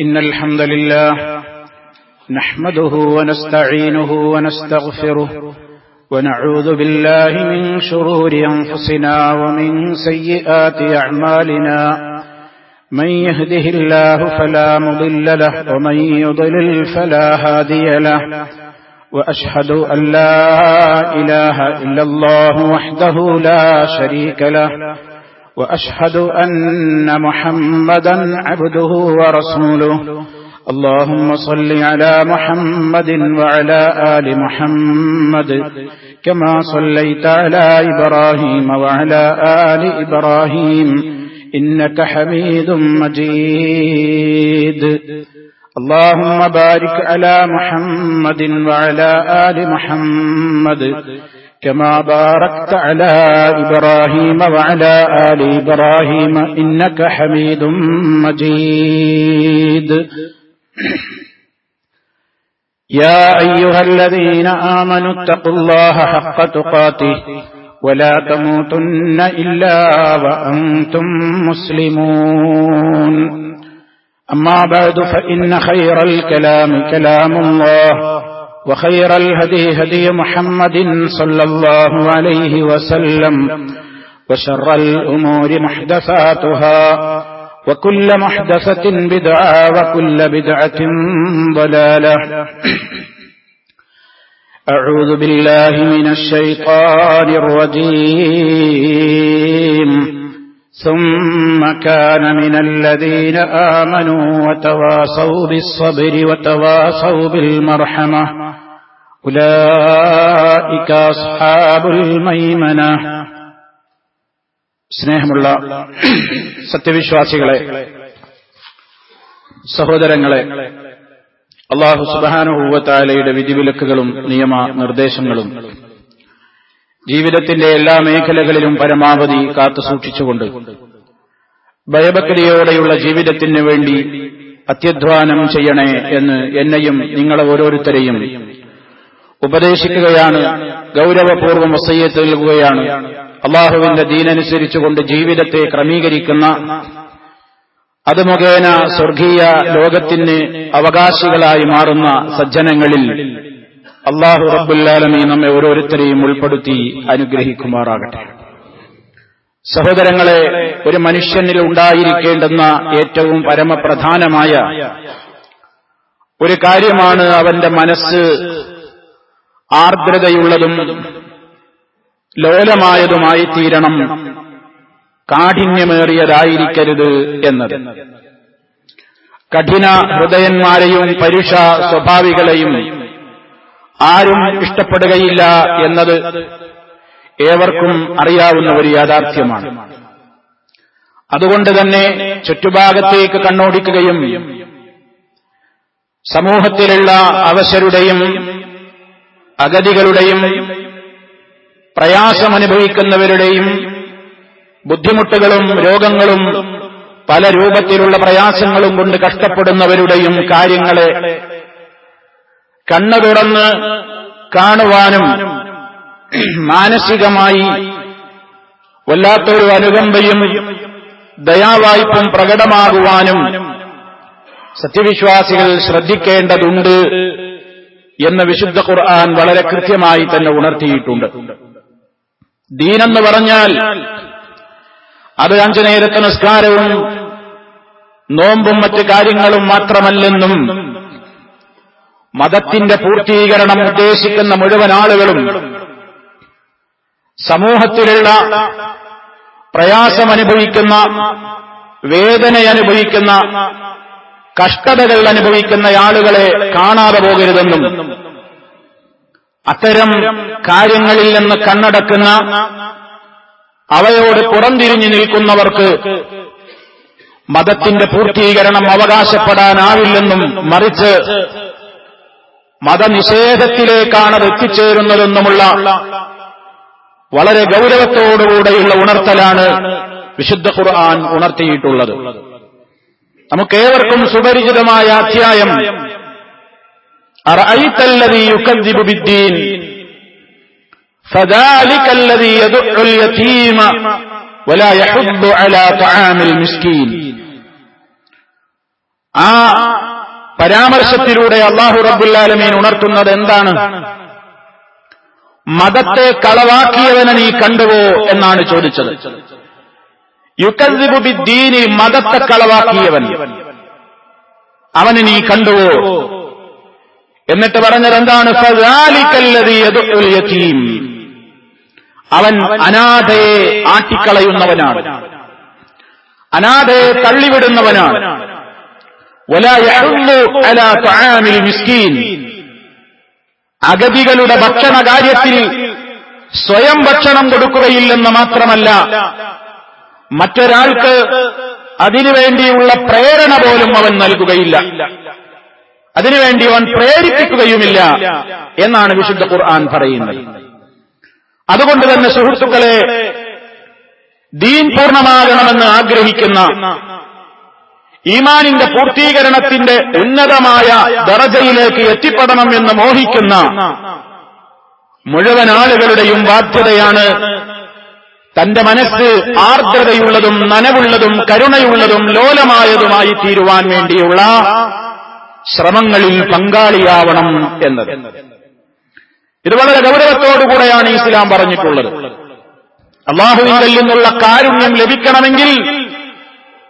إن الحمد لله نحمده ونستعينه ونستغفره ونعوذ بالله من شرور أنفسنا ومن سيئات أعمالنا من يهده الله فلا مضل له ومن يضلل فلا هادي له وأشهد أن لا إله إلا الله وحده لا شريك له وأشهد أن محمدا عبده ورسوله اللهم صل على محمد وعلى آل محمد كما صليت على إبراهيم وعلى آل إبراهيم إنك حميد مجيد اللهم بارك على محمد وعلى آل محمد كما باركت على إبراهيم وعلى آل إبراهيم إنك حميد مجيد يا أيها الذين آمنوا اتقوا الله حق تقاته ولا تموتن إلا وأنتم مسلمون أما بعد فإن خير الكلام كلام الله وخير الهدي هدي محمد صلى الله عليه وسلم وشر الأمور محدثاتها وكل محدثة بدعة وكل بدعة ضلالة أعوذ بالله من الشيطان الرجيم ثم كان من الذين آمنوا وتواصوا بالصبر وتواصوا بالمرحمة أولئك أصحاب الميمنة സ്നേഹമുള്ള സത്യവിശ്വാസികളെ, സഹോദരങ്ങളെ, അല്ലാഹു സുബ്ഹാനഹു വ തആലയുടെ വിധിവിലക്കുകളും നിയമ നിർദ്ദേശങ്ങളും ജീവിതത്തിന്റെ എല്ലാ മേഖലകളിലും പരമാവധി കാത്തുസൂക്ഷിച്ചുകൊണ്ട് ഭയഭക്തിയോടെയുള്ള ജീവിതത്തിന് വേണ്ടി അത്യധ്വാനം ചെയ്യണേ എന്ന് എന്നെയും നിങ്ങളെ ഓരോരുത്തരെയും ഉപദേശിക്കുകയാണ്, ഗൗരവപൂർവ്വം വസിയ്യത്ത് നൽകുകയാണ്. അള്ളാഹുവിന്റെ ദീനനുസരിച്ചുകൊണ്ട് ജീവിതത്തെ ക്രമീകരിക്കുന്ന, അത് മുഖേന സ്വർഗീയ ലോകത്തിന് അവകാശികളായി മാറുന്ന സജ്ജനങ്ങളിൽ അല്ലാഹു റബ്ബുൽ ആലമീൻ നമ്മെ ഓരോരുത്തരെയും ഉൾപ്പെടുത്തി അനുഗ്രഹിക്കുമാറാകട്ടെ. സഹോദരങ്ങളെ, ഒരു മനുഷ്യനിൽ ഉണ്ടായിരിക്കേണ്ടുന്ന ഏറ്റവും പരമപ്രധാനമായ ഒരു കാര്യമാണ് അവന്റെ മനസ്സ് ആർദ്രതയുള്ളതും ലോലമായതുമായി തീരണം, കാഠിന്യമേറിയതായിരിക്കരുത് എന്നത്. കഠിന ഹൃദയന്മാരെയും പരുഷ സ്വഭാവികളെയും ആരും ഇഷ്ടപ്പെടുകയില്ല എന്നത് ഏവർക്കും അറിയാവുന്ന ഒരു യാഥാർത്ഥ്യമാണ്. അതുകൊണ്ട് തന്നെ ചുറ്റുഭാഗത്തേക്ക് കണ്ണോടിക്കുകയും സമൂഹത്തിലുള്ള അവശരുടെയും അഗതികളുടെയും പ്രയാസമനുഭവിക്കുന്നവരുടെയും ബുദ്ധിമുട്ടുകളും രോഗങ്ങളും പല രൂപത്തിലുള്ള പ്രയാസങ്ങളും കൊണ്ട് കഷ്ടപ്പെടുന്നവരുടെയും കാര്യങ്ങളെ കണ്ണു തുറന്ന് കാണുവാനും മാനസികമായി വല്ലാത്തൊരു അനുകമ്പയും ദയാവായ്പും പ്രകടമാകുവാനും സത്യവിശ്വാസികൾ ശ്രദ്ധിക്കേണ്ടതുണ്ട് എന്ന് വിശുദ്ധ ഖുർആൻ വളരെ കൃത്യമായി തന്നെ ഉണർത്തിയിട്ടുണ്ട്. ദീനെന്ന് പറഞ്ഞാൽ അത് 5 നേരത്തെ നിസ്കാരവും നോമ്പും മറ്റ് കാര്യങ്ങളും മാത്രമല്ലെന്നും മതത്തിന്റെ പൂർത്തീകരണം ഉദ്ദേശിക്കുന്ന മുഴുവൻ ആളുകളും സമൂഹത്തിലുള്ള പ്രയാസമനുഭവിക്കുന്ന, വേദനയനുഭവിക്കുന്ന, കഷ്ടതകൾ അനുഭവിക്കുന്ന ആളുകളെ കാണാതെ പോകരുതെന്നും അത്തരം കാര്യങ്ങളിൽ നിന്ന് കണ്ണടക്കുന്ന, അവയോട് പുറംതിരിഞ്ഞു നിൽക്കുന്നവർക്ക് മതത്തിന്റെ പൂർത്തീകരണം അവകാശപ്പെടാനാവില്ലെന്നും മറിച്ച് മതനിഷേധത്തിലേക്കാണത് എത്തിച്ചേരുന്നതെന്നുമുള്ള വളരെ ഗൗരവത്തോടുകൂടെയുള്ള ഉണർത്തലാണ് വിശുദ്ധ ഖുർആൻ ഉണർത്തിയിട്ടുള്ളത്. നമുക്കേവർക്കും സുപരിചിതമായ അധ്യായം അറഅയ്തല്ലദീ യുകദ്ദിബു ബിദ്ദീൻ ഫദാലികല്ലദീ യദുഉൽ യതീമ വലാ യഹുദ്ദു അലാ തആമിൽ മിസ്കീൻ. ആ പരാമർശത്തിലൂടെ അല്ലാഹു റബ്ബുൽ ആലമീൻ ഉണർത്തുന്നത് എന്താണ്? മതത്തെ കളവാക്കിയവനെ നീ കണ്ടുവോ എന്നാണ് ചോദിച്ചത്. യുകദ്ദിബു ബിദ്ദീനി, മതത്തെ കളവാക്കിയവൻ, അവനെ നീ കണ്ടുവോ? എന്നിട്ട് പറഞ്ഞത് എന്താണ്? ഫദാലികല്ലദീ യദ്ഉൽ യതീം, അവൻ അനാഥയെ ആട്ടിക്കളയുന്നവനാണ്, അനാഥയെ തള്ളിവിടുന്നവനാണ്. വലാ യഹുല്ലു അലാ തആമിൽ മിസ്കീൻ, അഗതികളുടെ ഭക്ഷണ കാര്യത്തിൽ സ്വയം ഭക്ഷണം കൊടുക്കുകയില്ലെന്ന് മാത്രമല്ല, മറ്റൊരാൾക്ക് അതിനുവേണ്ടിയുള്ള പ്രേരണ പോലും അവൻ നൽകുകയില്ല, അതിനുവേണ്ടി അവൻ പ്രേരിപ്പിക്കുകയുമില്ല എന്നാണ് വിശുദ്ധ ഖുർആൻ പറയുന്നത്. അതുകൊണ്ട് തന്നെ സുഹൃത്തുക്കളെ, ദീൻ പൂർണ്ണമാകണമെന്ന് ആഗ്രഹിക്കുന്ന, ഈമാനിന്റെ പൂർത്തീകരണത്തിന്റെ ഉന്നതമായ ദറജയിലേക്ക് എത്തിപ്പെടണം എന്ന് മോഹിക്കുന്ന മുഴുവൻ ആളുകളുടെയും ബാധ്യതയാണ് തന്റെ മനസ്സ് ആർദ്രതയുള്ളതും നനവുള്ളതും കരുണയുള്ളതും ലോലമായതുമായി തീരുവാൻ വേണ്ടിയുള്ള ശ്രമങ്ങളിൽ പങ്കാളിയാവണം എന്നത്. ഇത് വളരെ ഗൗരവത്തോടുകൂടെയാണ് ഇസ്ലാം പറഞ്ഞിട്ടുള്ളത്. അല്ലാഹുവിൽ നിന്നുള്ള കാരുണ്യം ലഭിക്കണമെങ്കിൽ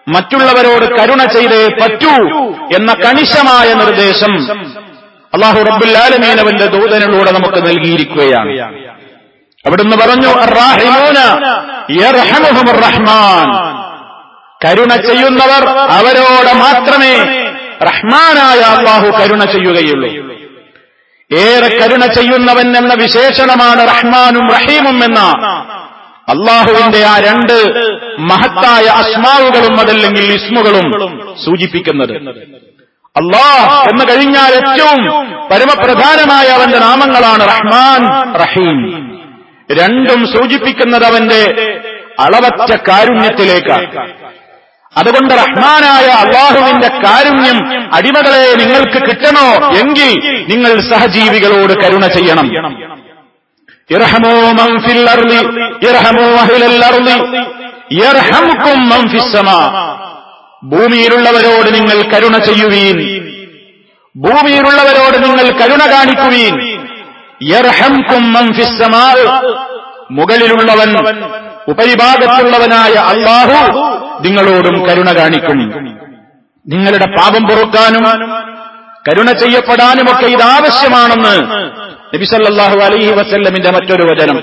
മറ്റുള്ളവരോട് കരുണ ചെയ്തേ പറ്റൂ എന്ന കണിശമായ നിർദ്ദേശം അല്ലാഹു റബ്ബുൽ ആലമീൻ അവന്റെ ദൂതനിലൂടെ നമുക്ക് നൽകിയിരിക്കുകയാണ്. അവിടുന്ന് പറഞ്ഞു, അർറാഹിമൂന യർഹമുഹുർ റഹ്മാൻ, കരുണ ചെയ്യുന്നവർ അവരോട് മാത്രമേ റഹ്മാനായ അല്ലാഹു കരുണ ചെയ്യുകയുള്ളൂ. ഏറെ കരുണ ചെയ്യുന്നവൻ എന്ന വിശേഷണമാണ് റഹ്മാനും റഹീമും എന്ന അല്ലാഹുവിന്റെ ആ രണ്ട് മഹത്തായ അസ്മാവുകളും അതല്ലെങ്കിൽ ഇസ്മുകളും സൂചിപ്പിക്കുന്നത്. അല്ലാഹ് എന്ന് കഴിഞ്ഞാൽ ഏറ്റവും പരമപ്രധാനമായ അവന്റെ നാമങ്ങളാണ് റഹ്മാൻ, റഹീം. രണ്ടും സൂചിപ്പിക്കുന്നത് അവന്റെ അളവറ്റ കാരുണ്യത്തിലേക്കാണ്. അതുകൊണ്ട് റഹ്മാനായ അല്ലാഹുവിന്റെ കാരുണ്യം അടിമകളെ നിങ്ങൾക്ക് കിട്ടണോ എങ്കിൽ നിങ്ങൾ സഹജീവികളോട് കരുണ ചെയ്യണം. ഇർഹമൂ മൻ ഫിൽ അർളി ഇർഹമൂ അഹ്ലൽ അർളി യർഹംകും മൻ ഫിസ് സമാ, ഭൂമിയിലുള്ളവരോട് നിങ്ങൾ കരുണ ചെയ്യുവീൻ, ഭൂമിയിലുള്ളവരോട് നിങ്ങൾ കരുണ കാണിക്കുവീൻ. യർഹംകും മൻ ഫിസ് സമാ, മുകളിലുള്ളവൻ ഉപരിഭാഗത്തുള്ളവനായ അല്ലാഹു നിങ്ങളോടും കരുണ കാണിക്കും. നിങ്ങളുടെ പാപം പൊറുക്കാനും കരുണ ചെയ്യപ്പെടാനുമൊക്കെ ഇതാവശ്യമാണെന്ന് നബി സല്ലല്ലാഹു അലൈഹി വസല്ലമിന്റെ മറ്റൊരു വചനം,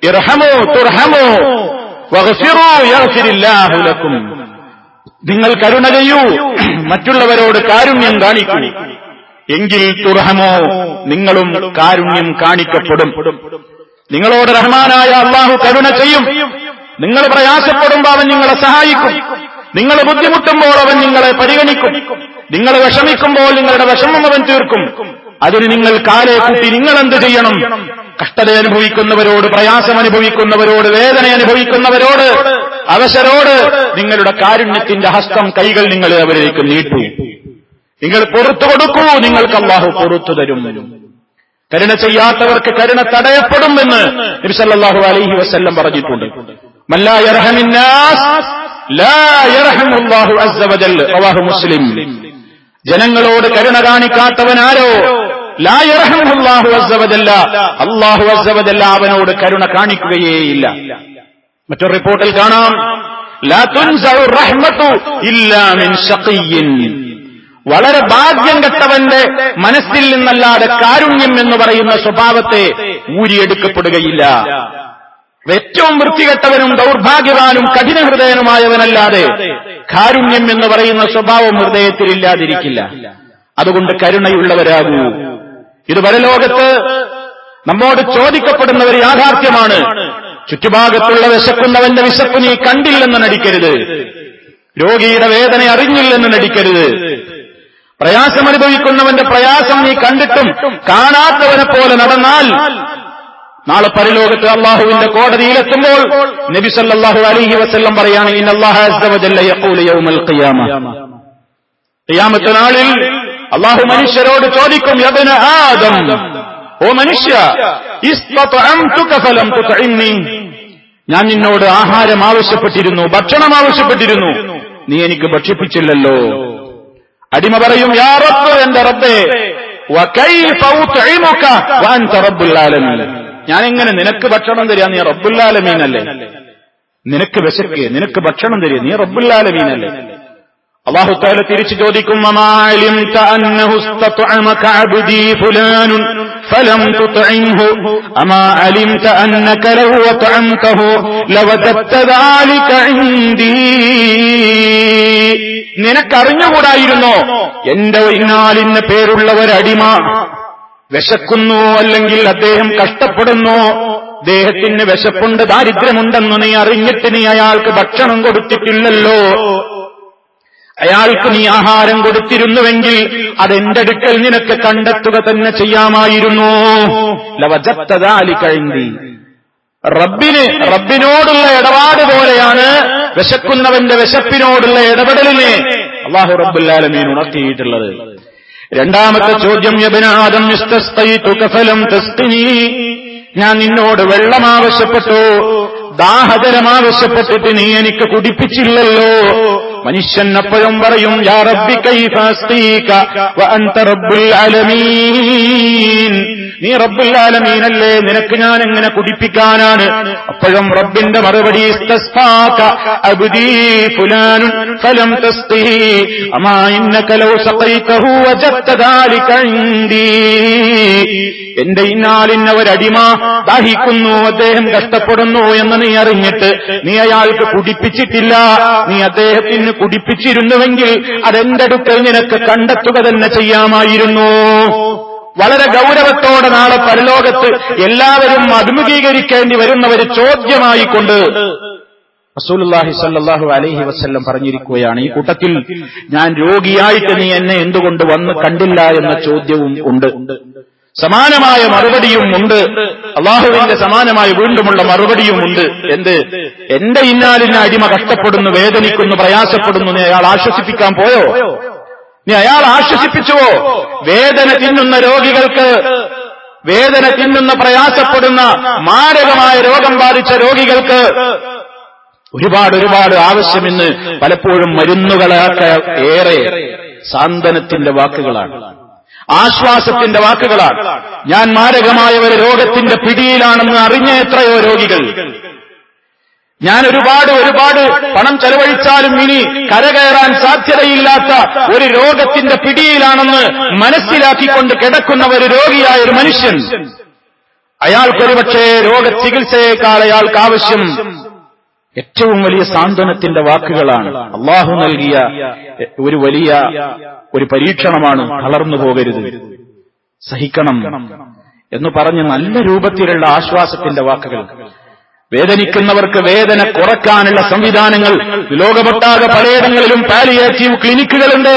ഇർഹമൂ തുർഹമൂ വഗ്ഫിറൂ യഗ്ഫിരില്ലാഹു ലക്കും, നിങ്ങൾ കരുണ ചെയ്യൂ, മറ്റുള്ളവരോട് കാരുണ്യം കാണിക്കൂ, എങ്കിൽ തുർഹമോ നിങ്ങളും കാരുണ്യം കാണിക്കപ്പെടും. നിങ്ങളോട് റഹ്മാനായ അല്ലാഹു കരുണ ചെയ്യും. നിങ്ങൾ പ്രയാസപ്പെടുമ്പോൾ അവൻ നിങ്ങളെ സഹായിക്കും, നിങ്ങൾ ബുദ്ധിമുട്ടുമ്പോൾ അവൻ നിങ്ങളെ പരിഗണിക്കും, നിങ്ങൾ വിഷമിക്കുമ്പോൾ നിങ്ങളുടെ വിഷമം അവൻ തീർക്കും. അതിന് നിങ്ങൾ കാലേ കൂട്ടി നിങ്ങൾ എന്ത് ചെയ്യണം? കഷ്ടത അനുഭവിക്കുന്നവരോട്, പ്രയാസം അനുഭവിക്കുന്നവരോട്, വേദന അനുഭവിക്കുന്നവരോട്, അവശരോട് നിങ്ങളുടെ കാരുണ്യത്തിന്റെ ഹസ്തം, കൈകൾ നിങ്ങൾ അവരിലേക്ക് നീട്ടൂ. നിങ്ങൾ പുറത്തു കൊടുക്കൂ, നിങ്ങൾക്ക് അല്ലാഹു പുറത്തു തരും. കരുണ ചെയ്യാത്തവർക്ക് കരുണ തടയപ്പെടുമെന്ന് നബി സല്ലല്ലാഹു അലൈഹി വസല്ലം പറഞ്ഞിട്ടുണ്ട്. മല്ലാ യർഹമിന്നാസ് ലാ യർഹമുല്ലാഹു അസ്സ വജൽ, റവാഹു മുസ്ലിം. ജനങ്ങളോട് കരുണ കാണിക്കാത്തവനാരോ ലാ യർഹമുല്ലാഹു അസ്സ വജല്ല, അല്ലാഹു അസ്സ വജല്ല അവനോട് കരുണ കാണിക്കുകയേയില്ല. മറ്റൊരു റിപ്പോർട്ടിൽ കാണാം, ലാ തുൻസഉ റഹ്മതു ഇല്ലാ മിൻ ശഖിയ്യിൻ, വളരെ ഭാഗ്യം കെട്ടവന്റെ മനസ്സിൽ നിന്നല്ലാതെ കാരുണ്യം എന്ന് പറയുന്ന സ്വഭാവത്തെ ഊരിയെടുക്കപ്പെടുകയില്ല. ഏറ്റവും വൃത്തികെട്ടവനും ദൗർഭാഗ്യവാനും കഠിനഹൃദയനുമായവനല്ലാതെ കാരുണ്യം എന്ന് പറയുന്ന സ്വഭാവം ഹൃദയത്തിലില്ലാതിരിക്കില്ല. അതുകൊണ്ട് കരുണയുള്ളവരാകൂ. ഇത് പരലോകത്ത് നമ്മോട് ചോദിക്കപ്പെടുന്ന ഒരു യാഥാർത്ഥ്യമാണ്. ചുറ്റുഭാഗത്തുള്ള വിശക്കുന്നവന്റെ വിശപ്പ് നീ കണ്ടില്ലെന്ന് നടിക്കരുത്, രോഗിയുടെ വേദന അറിഞ്ഞില്ലെന്ന് നടിക്കരുത്, പ്രയാസമനുഭവിക്കുന്നവന്റെ പ്രയാസം നീ കണ്ടിട്ടും കാണാത്തവനെ പോലെ നടന്നാൽ നാളെ പരലോകത്ത് അല്ലാഹുവിന്റെ കോടതിയിലെത്തുമ്പോൾ നബി സല്ലല്ലാഹു അലൈഹി വസല്ലം പറയാണ്, ഇന്നല്ലാഹ അസ്സ വജല്ല യഖൂലു യൗമൽ ഖിയാമ, ഖിയാമത്ത് നാളിൽ അല്ലാഹു മനുഷ്യരോട് ചോദിക്കും, യബ്ന ആദം, ഓ മനുഷ്യ, ഇസ്തതഅംതുക ഫലം തുതഇന്നി, ഞാൻ നിന്നോട് ആഹാരം ആവശ്യപ്പെട്ടിരുന്നു, ഭക്ഷണം ആവശ്യപ്പെട്ടിരുന്നു, നീ എനിക്ക് ഭക്ഷിപ്പിച്ചില്ലല്ലോ. അടിമ പറയും, യാ റബ്ബ്, എന്റെ റബ്ബേ, വകൈഫ ഉത്ഇമുക വഅൻത റബ്ബുൽ ആലമീൻ. ഞാൻ എങ്ങനെ നിനക്ക് ഭക്ഷണം തരിക, നീ റബ്ബുൽ ആലമീനല്ലേ. നിനക്ക് വിശക്ക്, നിനക്ക് ഭക്ഷണം തരിക, നീ റബ്ബുൽ ആലമീനല്ലേ. അല്ലാഹു തആല തിരിച്ചു ചോദിക്കും, അമാ അലിംത അന്നഹു ഇസ്തത്അമക അബ്ദി ഫുലാൻ ഫലം തുത്ഇംഹു അമാ അലിംത അന്നക ലൗ വതഅംതഹു ലവജദ്ത ദാലിക ഇൻദീ. നിനക്കറിഞ്ഞുകൂടായിരുന്നോ എന്റെ ഇന്നാലിന് പേരുള്ള ഒരടിമ വിശക്കുന്നു, അല്ലെങ്കിൽ അദ്ദേഹം കഷ്ടപ്പെടുന്നു, അദ്ദേഹത്തിന് വിശപ്പുണ്ട്, ദാരിദ്ര്യമുണ്ടെന്ന് നീ അറിഞ്ഞിട്ട് നീ അയാൾക്ക് ഭക്ഷണം കൊടുത്തിട്ടില്ലല്ലോ. അയാൾക്ക് നീ ആഹാരം കൊടുത്തിരുന്നുവെങ്കിൽ അതെന്റെ അടുക്കൽ നിനക്ക് കണ്ടെത്തുക തന്നെ ചെയ്യാമായിരുന്നു. ലവജദ്ത ദാലിക ഇൻദീ. റബ്ബിനോടുള്ള ഇടപാട് പോലെയാണ് വിശക്കുന്നവന്റെ വിശപ്പിനോടുള്ള ഇടപെടലിനെ അല്ലാഹു റബ്ബുൽ ആലമീൻ ഉണർത്തിയിട്ടുള്ളത്. രണ്ടാമത്തെ ചോദ്യം, യബ്ന ആദം ഇസ്തസ്ഖൈതുക ഫലം തസ്ഖിനി. ഞാൻ നിന്നോട് വെള്ളം ആവശ്യപ്പെട്ടു, ദാഹജലം ആവശ്യപ്പെട്ടിട്ട് നീ എനിക്ക് കുടിപ്പിച്ചില്ലല്ലോ. മനുഷ്യൻ അപ്പോഴും പറയും, യാ റബ്ബി കൈഫ അസ്ഖീക വഅൻത റബ്ബുൽ ആലമീൻ. നീ റബ്ബുൽ ആലമീനല്ലേ, നിനക്ക് ഞാൻ എങ്ങനെ കുടിപ്പിക്കാനാണ്? അപ്പോഴും റബ്ബിന്റെ മറുപടി, ഇസ്തസ്ഖാക അബ്ദീ ഫുലാൻ ഫലം തസ്ഖീഹി അമാ ഇന്നക ലൗ സഖൈതഹു വജദ്ത ദാലിക ഇൻദീ. എന്റെ ഇന്നാലിന്ന ഒരടിമ ദാഹിക്കുന്നു, അദ്ദേഹം കഷ്ടപ്പെടുന്നു എന്ന് നീ അറിഞ്ഞിട്ട് നീ അയാൾക്ക് കുടിപ്പിച്ചിട്ടില്ല. നീ അദ്ദേഹത്തിന് കുടിപ്പിച്ചിരുന്നുവെങ്കിൽ അതെന്റെ അടുക്കൽ നിനക്ക് കണ്ടെത്തുക തന്നെ ചെയ്യാമായിരുന്നു. വളരെ ഗൗരവത്തോടെ നാളെ പരലോകത്ത് എല്ലാവരും അഭിമുഖീകരിക്കേണ്ടി വരുന്ന ഒരു ചോദ്യമായിക്കൊണ്ട് റസൂലുള്ളാഹി സ്വല്ലല്ലാഹു അലൈഹി വസല്ലം പറഞ്ഞിരിക്കുകയാണ്, ഈ കൂട്ടത്തിൽ ഞാൻ രോഗിയായിട്ട് നീ എന്നെ എന്തുകൊണ്ട് വന്ന് കണ്ടില്ല എന്ന ചോദ്യവും ഉണ്ട്. സമാനമായ മറുപടിയും ഉണ്ട്. അള്ളാഹുവിന്റെ സമാനമായ വീണ്ടുമുള്ള മറുപടിയും ഉണ്ട്. എന്ത്? എന്റെ ഇന്നാലിന് അടിമ കഷ്ടപ്പെടുന്നു, വേദനിക്കുന്നു, പ്രയാസപ്പെടുന്നു, നീ അയാൾ ആശ്വസിപ്പിക്കാൻ പോയോ? നീ അയാൾ ആശ്വസിപ്പിച്ചുവോ? വേദന തിന്നുന്ന രോഗികൾക്ക്, വേദന തിന്നുന്ന പ്രയാസപ്പെടുന്ന മാരകമായ രോഗം ബാധിച്ച രോഗികൾക്ക് ഒരുപാട് ആവശ്യമെന്ന് പലപ്പോഴും മരുന്നുകളൊക്കെ ഏറെ സാന്ത്വനത്തിന്റെ വാക്കുകളാണ്, ആശ്വാസത്തിന്റെ വാക്കുകളാണ്. ഞാൻ മാരകമായ ഒരു രോഗത്തിന്റെ പിടിയിലാണെന്ന് അറിഞ്ഞ എത്രയോ രോഗികൾ, ഞാൻ ഒരുപാട് പണം ചെലവഴിച്ചാലും ഇനി കരകയറാൻ സാധ്യതയില്ലാത്ത ഒരു രോഗത്തിന്റെ പിടിയിലാണെന്ന് മനസ്സിലാക്കിക്കൊണ്ട് കിടക്കുന്ന ഒരു രോഗിയായ ഒരു മനുഷ്യൻ, അയാൾക്കൊരുപക്ഷേ രോഗചികിത്സയേക്കാൾ അയാൾക്ക് ആവശ്യം ഏറ്റവും വലിയ സാന്ത്വനത്തിന്റെ വാക്കുകളാണ്. അള്ളാഹു നൽകിയ ഒരു വലിയ ഒരു പരീക്ഷണമാണ്, തളർന്നു പോകരുത്, സഹിക്കണം എന്ന് പറഞ്ഞ് നല്ല രൂപത്തിലുള്ള ആശ്വാസത്തിന്റെ വാക്കുകൾ. വേദനിക്കുന്നവർക്ക് വേദന കുറയ്ക്കാനുള്ള സംവിധാനങ്ങൾ ലോകമൊട്ടാകെ പലയിടങ്ങളിലും പാലിയേറ്റീവ് ക്ലിനിക്കുകളുണ്ട്.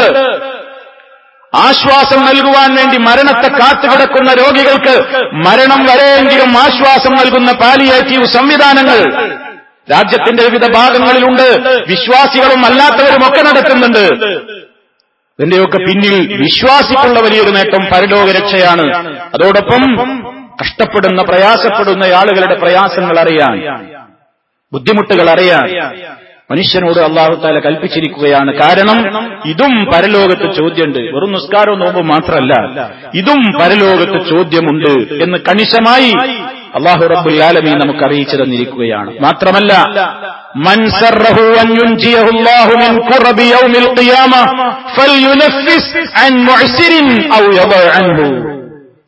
ആശ്വാസം നൽകുവാൻ വേണ്ടി മരണത്തെ കാത്തുകിടക്കുന്ന രോഗികൾക്ക് മരണം വരെയെങ്കിലും ആശ്വാസം നൽകുന്ന പാലിയേറ്റീവ് സംവിധാനങ്ങൾ രാജ്യത്തിന്റെ വിവിധ ഭാഗങ്ങളിലുണ്ട്. വിശ്വാസികളും അല്ലാത്തവരും ഒക്കെ നടത്തുന്നുണ്ട്. ഇതിന്റെയൊക്കെ പിന്നിൽ വിശ്വാസിക്കുള്ള വലിയൊരു നേട്ടം പരലോക രക്ഷയാണ്. അതോടൊപ്പം കഷ്ടപ്പെടുന്ന പ്രയാസപ്പെടുന്ന ആളുകളുടെ പ്രയാസങ്ങൾ അറിയാൻ, ബുദ്ധിമുട്ടുകൾ അറിയാൻ മനുഷ്യനോട് അല്ലാഹു തആല കൽപ്പിച്ചിരിക്കുകയാണ്. കാരണം ഇതും പരലോകത്ത് ചോദ്യമുണ്ട്. വെറും നിസ്കാരവും നോമ്പും മാത്രമല്ല, ഇതും പരലോകത്ത് ചോദ്യമുണ്ട് എന്ന് കണിശമായി അല്ലാഹു റബ്ബുൽ ആലമീൻ നമുക്ക് അറിയിച്ചു തന്നിരിക്കുകയാണ്. മാത്രമല്ല, മൻ സറഹു അൻ യുൻജിയഹു അല്ലാഹു മിൻ ഖുറബി യൗമിൽ ഖിയാമ ഫൽയുനഫിസ് അൻ മുഅ്സിരിൻ ഔ യദഅ അൻഹു.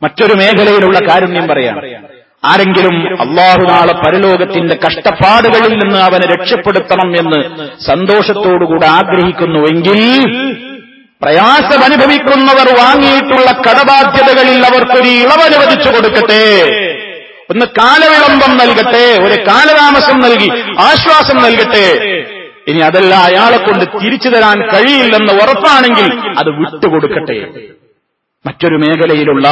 മറ്റൊരു മേഖലയിലുള്ള കാരുണ്യം പറയാം. ആരെങ്കിലും അല്ലാഹു നാളെ പരലോകത്തിന്റെ കഷ്ടപ്പാടുകളിൽ നിന്ന് അവനെ രക്ഷപ്പെടുത്തണം എന്ന് സന്തോഷത്തോടുകൂടി ആഗ്രഹിക്കുന്നുവെങ്കിൽ പ്രയാസമനുഭവിക്കുന്നവർ വാങ്ങിയിട്ടുള്ള കടബാധ്യതകളിൽ അവർക്കൊരു ഇളവനുവദിച്ചു കൊടുക്കട്ടെ, ഒന്ന് കാലവിളംബം നൽകട്ടെ, ഒരു കാലതാമസം നൽകി ആശ്വാസം നൽകട്ടെ. ഇനി അതല്ല അയാളെ കൊണ്ട് തിരിച്ചു തരാൻ കഴിയില്ലെന്ന് ഉറപ്പാണെങ്കിൽ അത് വിട്ടുകൊടുക്കട്ടെ. മറ്റൊരു മേഖലയിലുള്ള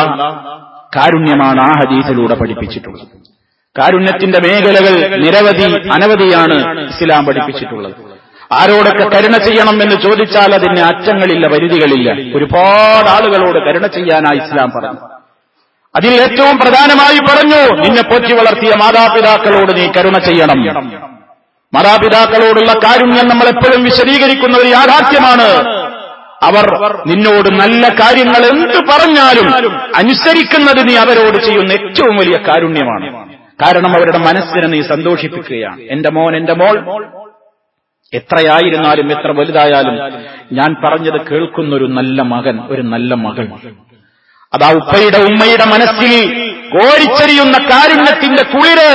കാരുണ്യമാണ് ആ ഹദീസിലൂടെ പഠിപ്പിച്ചിട്ടുള്ളത്. കാരുണ്യത്തിന്റെ മേഖലകൾ അനവധിയാണ് ഇസ്ലാം പഠിപ്പിച്ചിട്ടുള്ളത്. ആരോടൊക്കെ കരുണ ചെയ്യണം എന്ന് ചോദിച്ചാൽ അതിന് അറ്റങ്ങളില്ല, പരിധികളില്ല. ഒരുപാട് ആളുകളോട് കരുണ ചെയ്യാനായി ഇസ്ലാം പറഞ്ഞു. അതിൽ ഏറ്റവും പ്രധാനമായി പറഞ്ഞു, നിന്നെ പോറ്റി വളർത്തിയ മാതാപിതാക്കളോട് നീ കരുണ ചെയ്യണം. മാതാപിതാക്കളോടുള്ള കാരുണ്യം നമ്മൾ എപ്പോഴും വിശദീകരിക്കുന്ന ഒരു യാഥാർത്ഥ്യമാണ്. അവർ നിന്നോട് നല്ല കാര്യങ്ങൾ എന്ത് പറഞ്ഞാലും അനുസരിക്കുന്നത് നീ അവരോട് ചെയ്യുന്ന ഏറ്റവും വലിയ കാരുണ്യമാണ്. കാരണം അവരുടെ മനസ്സിനെ നീ സന്തോഷിപ്പിക്കുകയാണ്. എന്റെ മോൻ, എന്റെ മോൾ എത്രയായിരുന്നാലും എത്ര വലുതായാലും ഞാൻ പറഞ്ഞത് കേൾക്കുന്നൊരു നല്ല മകൻ, ഒരു നല്ല മകൾ, അതാ ഉപ്പയുടെ ഉമ്മയുടെ മനസ്സിൽ കോരിച്ചെരിയുന്ന കാരുണ്യത്തിന്റെ കുളിര്.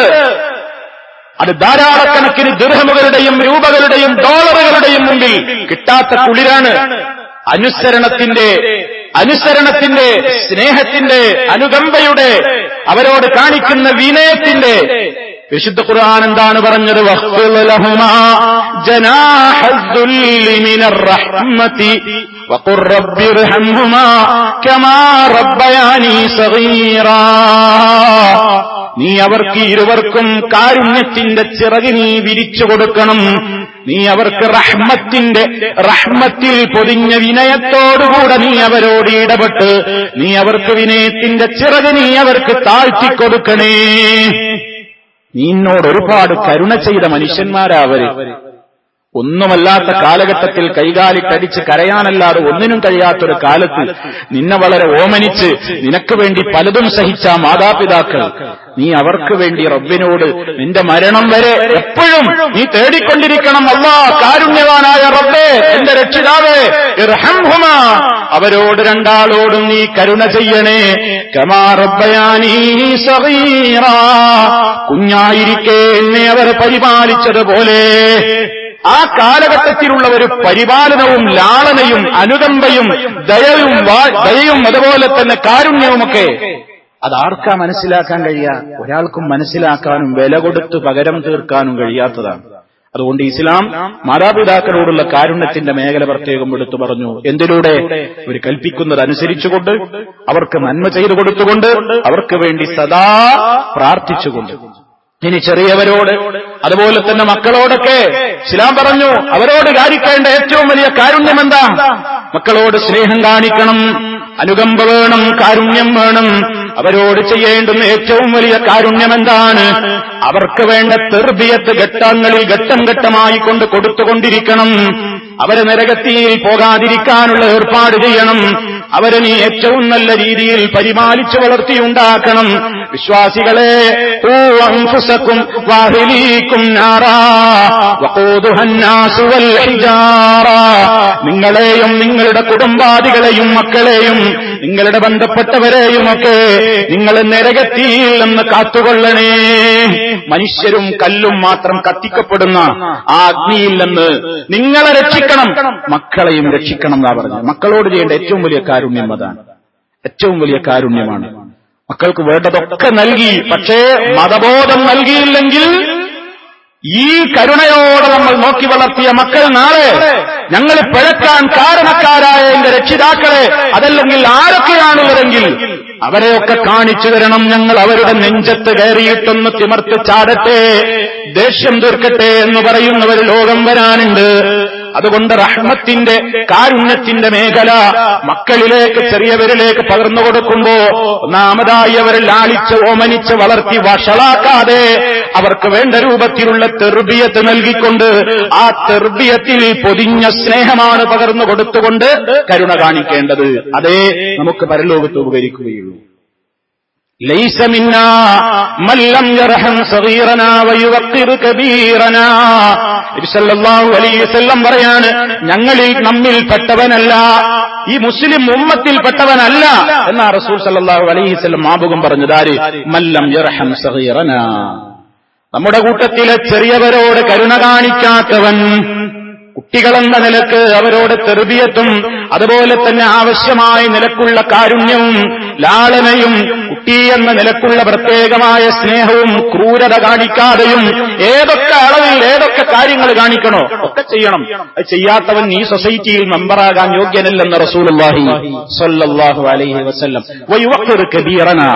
അത് ധാരാളക്കണക്കിന് ദിർഹമുകളുടെയും രൂപകളുടെയും ഡോളറുകളുടെയും മുമ്പിൽ കിട്ടാത്ത കുളിരാണ്. അനുസരണത്തിന്റെ സ്നേഹത്തിന്റെ അനുകമ്പയുടെ അവരോട് കാണിക്കുന്ന വിനയത്തിന്റെ. വിശുദ്ധ ഖുർആൻ എന്താണ് പറഞ്ഞത്? വഖ്ഫിദ് ലഹുമാ ജനാഹദ്ദുല്ലി മിനർ റഹ്മതി വഖുർ റബ്ബിർഹംഹുമാ കമാ റബ്ബയാനി സഗീറാ. നീ അവർക്ക് ഇരുവർക്കും കാരുണ്യത്തിന്റെ ചിറക് നീ വിരിച്ചു കൊടുക്കണം. നീ അവർക്ക് റഹ്മത്തിൽ പൊതിഞ്ഞ വിനയത്തോടുകൂടെ നീ അവരോട് ഇടപെട്ട് നീ അവർക്ക് വിനയത്തിന്റെ ചിറക് നീ അവർക്ക് താഴ്ത്തിക്കൊടുക്കണേ. നീ എന്നോട് ഒരുപാട് കരുണ ചെയ്ത മനുഷ്യന്മാരാവര്. ഒന്നുമല്ലാത്ത കാലഘട്ടത്തിൽ കൈകാലിട്ടടിച്ച് കരയാനല്ലാതെ ഒന്നിനും കഴിയാത്തൊരു കാലത്ത് നിന്നെ വളരെ ഓമനിച്ച് നിനക്ക് വേണ്ടി പലതും സഹിച്ച മാതാപിതാക്കൾ, നീ അവർക്ക് വേണ്ടി റബ്ബിനോട് നിന്റെ മരണം വരെ എപ്പോഴും നീ തേടിക്കൊണ്ടിരിക്കണം. അല്ലാഹ് കാരുണ്യവാനായ റബ്ബേ, എന്റെ രക്ഷിതാവേ, ഇർഹംഹുമാ, അവരോട് രണ്ടാളോടും നീ കരുണ ചെയ്യണേ. കമാ റബ്ബയാനി സഗീറാ, കുഞ്ഞായിരിക്കെ എന്നെ അവർ പരിപാലിച്ചതുപോലെ. ആ കാലഘട്ടത്തിലുള്ള ഒരു പരിപാലനവും ലാളനയും അനുകമ്പയും ദയയും അതുപോലെ തന്നെ കാരുണ്യവുമൊക്കെ അതാർക്കാ മനസ്സിലാക്കാൻ കഴിയുക? ഒരാൾക്കും മനസ്സിലാക്കാനും വില കൊടുത്ത് പകരം തീർക്കാനും കഴിയാത്തതാണ്. അതുകൊണ്ട് ഇസ്ലാം മാതാപിതാക്കളോടുള്ള കാരുണ്യത്തിന്റെ മേഖല പ്രത്യേകം എടുത്തു പറഞ്ഞു. എന്തിലൂടെ? അവർ കൽപ്പിക്കുന്നത് അനുസരിച്ചുകൊണ്ട്, അവർക്ക് നന്മ ചെയ്തു കൊടുത്തുകൊണ്ട്, അവർക്ക് വേണ്ടി സദാ പ്രാർത്ഥിച്ചുകൊണ്ട്. ഇനി ചെറിയവരോട് അതുപോലെ തന്നെ മക്കളോടൊക്കെ ഇസ്ലാം പറഞ്ഞു അവരോട് കാണിക്കേണ്ട ഏറ്റവും വലിയ കാരുണ്യം എന്താ? മക്കളോട് സ്നേഹം കാണിക്കണം, അനുകമ്പ വേണം, കാരുണ്യം വേണം. അവരോട് ചെയ്യേണ്ടുന്ന ഏറ്റവും വലിയ കാരുണ്യം എന്താണ്? അവർക്ക് വേണ്ട തർബിയത്ത് ഘട്ടങ്ങളിൽ ഘട്ടം ഘട്ടമായി കൊണ്ട് കൊടുത്തുകൊണ്ടിരിക്കണം. അവരെ നരകത്തിൽ പോകാതിരിക്കാനുള്ള ഏർപ്പാട് ചെയ്യണം. അവരെ നീ ഏറ്റവും നല്ല രീതിയിൽ പരിപാലിച്ചു വളർത്തിയുണ്ടാക്കണം. വിശ്വാസികളെ, ഖൂ അൻഫുസകും വഅഹ്ലീകും നാറാ വഖൂദുഹാ അന്നാസു വൽ ഹിജാറാ, നിങ്ങളെയും നിങ്ങളുടെ കുടുംബാദികളെയും മക്കളെയും നിങ്ങളുടെ ബന്ധപ്പെട്ടവരെയുമൊക്കെ നിങ്ങൾ നരകത്തിൽ നിന്ന് കാത്തുകൊള്ളണേ. മനുഷ്യരും കല്ലും മാത്രം കത്തിക്കപ്പെടുന്ന ആ അഗ്നിയിൽ നിന്ന് നിങ്ങളെ രക്ഷിക്കണം, മക്കളെയും രക്ഷിക്കണം എന്നാ പറഞ്ഞു. മക്കളോട് ചെയ്യേണ്ട ഏറ്റവും വലിയ കാരുണ്യം അതാണ്, ഏറ്റവും വലിയ കാരുണ്യമാണ്. മക്കൾക്ക് വേണ്ടതൊക്കെ നൽകി, പക്ഷേ മതബോധം നൽകിയില്ലെങ്കിൽ ഈ കരുണയോടെ നമ്മൾ നോക്കി വളർത്തിയ മക്കൾ നാളെ ഞങ്ങൾ പിഴക്കാൻ കാരണക്കാരായ എന്റെ രക്ഷിതാക്കളെ അതല്ലെങ്കിൽ ആരൊക്കെയാണുള്ളതെങ്കിൽ അവരെയൊക്കെ കാണിച്ചു തരണം. ഞങ്ങൾ അവരുടെ നെഞ്ചത്ത് കയറിയിട്ടൊന്ന് തിമർത്ത് ചാടട്ടെ, ദേഷ്യം തീർക്കട്ടെ എന്ന് പറയുന്നവർ ലോകം വരാനുണ്ട്. അതുകൊണ്ട് റഹ്മത്തിന്റെ കാരുണ്യത്തിന്റെ മേഖല മക്കളിലേക്ക്, ചെറിയവരിലേക്ക് പകർന്നു കൊടുക്കുമ്പോ ഒന്നാമതായി അവർ ലാളിച്ച് ഓമനിച്ച് വളർത്തി വഷളാക്കാതെ അവർക്ക് വേണ്ട രൂപത്തിലുള്ള തെർബിയത്ത് നൽകിക്കൊണ്ട് ആ തെർബിയത്തിൽ പൊതിഞ്ഞ സ്നേഹമാണ് പകർന്നു കൊടുത്തുകൊണ്ട് കരുണ കാണിക്കേണ്ടത്. അതേ നമുക്ക് പരലോകത്ത് ഉപകരിക്കുകയുള്ളൂ. ലൈസ മിന്നാ മൻ ലം യർഹം സഗീറനാ വയുവഖിർ കബീറനാ. നബി സല്ലല്ലാഹു അലൈഹി വസല്ലം പറയാണ്, നമ്മിൽപ്പെട്ടവനല്ല, ഈ മുസ്ലിം ഉമ്മത്തിൽപ്പെട്ടവനല്ല എന്നാ റസൂൽ സല്ലല്ലാഹു അലൈഹി വസല്ലം മാബുകം പറഞ്ഞത്. ആര്? മൻ ലം യർഹം സഗീറനാ, നമ്മുടെ കൂട്ടത്തിലെ ചെറിയവരോട് കരുണ കാണിക്കാത്തവൻ. കുട്ടികളെന്ന നിലക്ക് അവരോട് തെർബിയത്തും അതുപോലെ തന്നെ ആവശ്യമായ നിലക്കുള്ള കാരുണ്യവും ലാളനയും കുട്ടി എന്ന നിലക്കുള്ള പ്രത്യേകമായ സ്നേഹവും ക്രൂരത കാണിക്കാതെയും ഏതൊക്കെ അളവിൽ ഏതൊക്കെ കാര്യങ്ങൾ കാണിക്കണോ ഒക്കെ ചെയ്യണം. അത് ചെയ്യാത്തവൻ ഈ സൊസൈറ്റിയിൽ മെമ്പറാകാൻ യോഗ്യനല്ലെന്ന് റസൂലുള്ളാഹി സ്വല്ലല്ലാഹു അലൈഹി വസല്ലം. വയുവഖിർ കബീറനാ,